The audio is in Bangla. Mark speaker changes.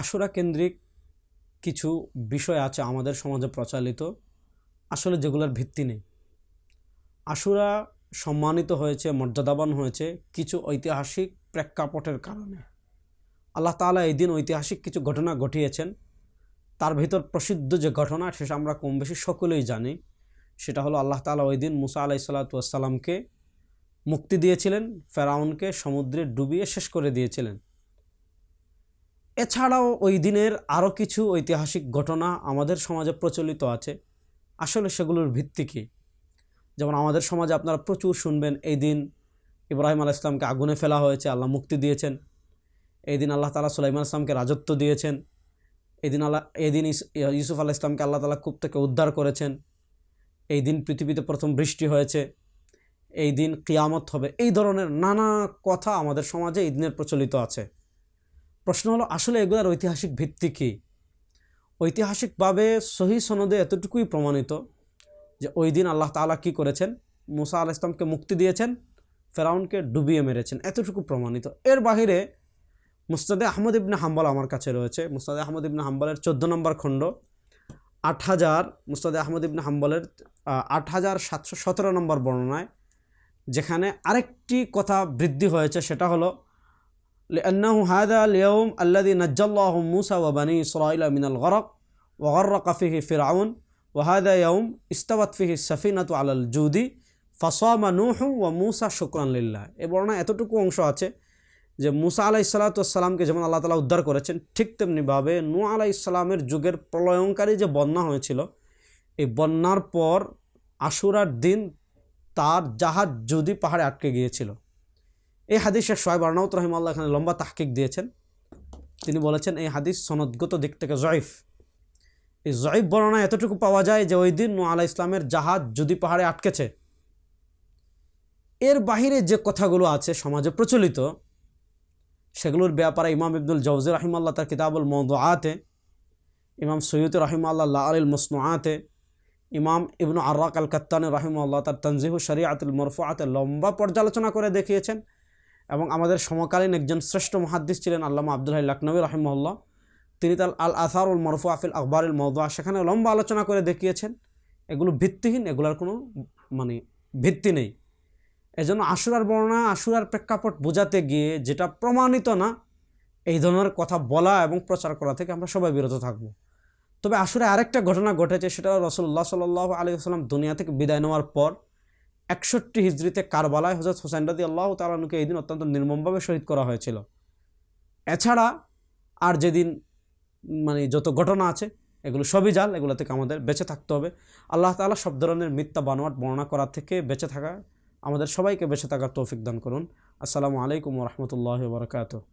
Speaker 1: আশুরা কেন্দ্রিক কিছু বিষয় আছে আমাদের সমাজে প্রচলিত, আসলে যেগুলোর ভিত্তি নেই। আশুরা সম্মানিত হয়েছে, মর্যাদাবান হয়েছে কিছু ঐতিহাসিক প্রেক্ষাপটের কারণে। আল্লাহ তাআলা এই দিন ঐতিহাসিক কিছু ঘটনা ঘটিয়েছেন। তার ভিতর প্রসিদ্ধ যে ঘটনা, সেটা আমরা কম বেশি সকলেই জানি। সেটা হলো আল্লাহ তাআলা ওই দিন মুসা আলাইহিসসালামকে মুক্তি দিয়েছিলেন, ফেরাউনকে সমুদ্রে ডুবিয়ে শেষ করে দিয়েছিলেন। এছাড়াও ওই দিনের আরও কিছু ঐতিহাসিক ঘটনা আমাদের সমাজে প্রচলিত আছে। আসলে সেগুলোর ভিত্তি কী? যেমন আমাদের সমাজে আপনারা প্রচুর শুনবেন, এই দিন ইব্রাহিম আলাইহিস সালামকে আগুনে ফেলা হয়েছে, আল্লাহ মুক্তি দিয়েছেন। এই দিন আল্লাহ তাআলা সুলাইমান আলাইহিস সালামকে রাজত্ব দিয়েছেন। এই দিন ইউসুফ আলাইহিস সালামকে আল্লাহ তাআলা কূপ থেকে উদ্ধার করেছেন। এই দিন পৃথিবীতে প্রথম বৃষ্টি হয়েছে। এই দিন কিয়ামত হবে। এই ধরনের নানা কথা আমাদের সমাজে এই দিনের প্রচলিত আছে। প্রশ্ন হলো, আসলে এগুলোর ঐতিহাসিক ভিত্তি কী? ঐতিহাসিকভাবে সহি সনদে এতটুকুই প্রমাণিত যে ওই দিন আল্লাহ তাআলা কী করেছেন, মুসা আলাইহিস সালামকে মুক্তি দিয়েছেন, ফেরাউনকে ডুবিয়ে মেরেছেন, এতটুকু প্রমাণিত। এর বাহিরে মুসনাদে আহমদ ইবনে হাম্বল আমার কাছে রয়েছে। মুসনাদে আহমদ ইবনে হাম্বলের 14 নম্বর খণ্ড 8000, মুসনাদে আহমদ ইবনে হাম্বলের 8717 নম্বর বর্ণনায় যেখানে আরেকটি কথা বৃদ্ধি হয়েছে, সেটা হলো লিআন্নাহু হাযাল ইয়াউম আল্লাযী নাজ্জাল্লাহু মূসা ওয়া বানী ইসরাঈলা মিনাল গরক ওয়া গররাকা ফীহি ফিরআউন ওয়া হাযা ইয়াউম ইস্তাওয়াত ফীহি সাফিনাতু আলাল জুদি ফাসামা নূহু ওয়া মূসা শুকরান লিল্লাহ। এই বর্ণনায় এতটুকু অংশ আছে যে মুসা আলাইহিস সালামকে যেমন আল্লাহ তাআলা উদ্ধার করেছেন, ঠিক তেমনিভাবে নূহ আলাইহিস সালামের যুগের প্রলয়ঙ্কারী যে বন্যা হয়েছিল, এই বন্যার পর আশুরার দিন তার জাহাজ জুদি পাহাড়ে আটকে গিয়েছিল। এই হাদিস শেখ সোহাইব আরনাউত রাহিমাহুল্লাহ এখানে লম্বা তাহকিক দিয়েছেন। তিনি বলেছেন এই হাদিস সনদগত দিক থেকে জয়ীফ। এই জয়ীফ বর্ণনা এতটুকু পাওয়া যায় যে ওই দিন নূহ আলাইহিস সালামের জাহাজ জুদি পাহাড়ে আটকেছে। এর বাহিরে যে কথাগুলো আছে সমাজে প্রচলিত, সেগুলোর ব্যাপারে ইমাম ইবনুল জাওজি রাহিমাহুল্লাহ তার কিতাবুল মাওদুআতে, ইমাম সৈয়ুতি রাহিমাহুল্লাহ লাআলিল মুসনুআতে, ইমাম ইবনু আররাক আল কাত্তানি রাহিমাহুল্লাহ তার তানজিহু শরিআতুল মারফুআতে লম্বা পর্যালোচনা করে দেখিয়েছেন। এবং আমাদের সমকালীন একজন শ্রেষ্ঠ মুহাদ্দিস ছিলেন আল্লামা আব্দুল হাই লাকনবী রাহিমাহুল্লাহ, তিনি তার আল আসারুল মারফুআ ফিল আখবারিল মাওদুআ সেখানে লম্বা আলোচনা করে দেখিয়েছেন। এগুলো ভিত্তিহীন, এগুলোর কোনো ভিত্তি নেই। এজন্য আশুরার বর্ণনা, আশুরার প্রেক্ষাপট বোঝাতে গিয়ে যেটা প্রমাণিত না, এই ধরনের কথা বলা এবং প্রচার করা থেকে আমরা সবাই বিরত থাকব। তবে আশুরায় আরেকটা ঘটনা ঘটেছে, সেটা রাসূলুল্লাহ সাল্লাল্লাহু আলাইহি ওয়াসাল্লাম দুনিয়া থেকে বিদায় নেওয়ার পর 61 হিজরিতে কারবালায় হযরত হুসাইন রাদিয়াল্লাহু তাআলা আনহুকে এই দিন অত্যন্ত নির্মমভাবে শহীদ করা হয়েছিল। এছাড়া আর যেদিন যত ঘটনা আছে এগুলো সবই জাল, এগুলো থেকে আমাদের বেঁচে থাকতে হবে। আল্লাহ তাআলা সব ধরনের মিথ্যা বানোয়াট বর্ণনা করা থেকে বেঁচে থাকা, আমাদের সবাইকে বেঁচে থাকার তৌফিক দান করুন। আসসালামু আলাইকুম ওয়া রাহমাতুল্লাহি ওয়া বারাকাতুহু।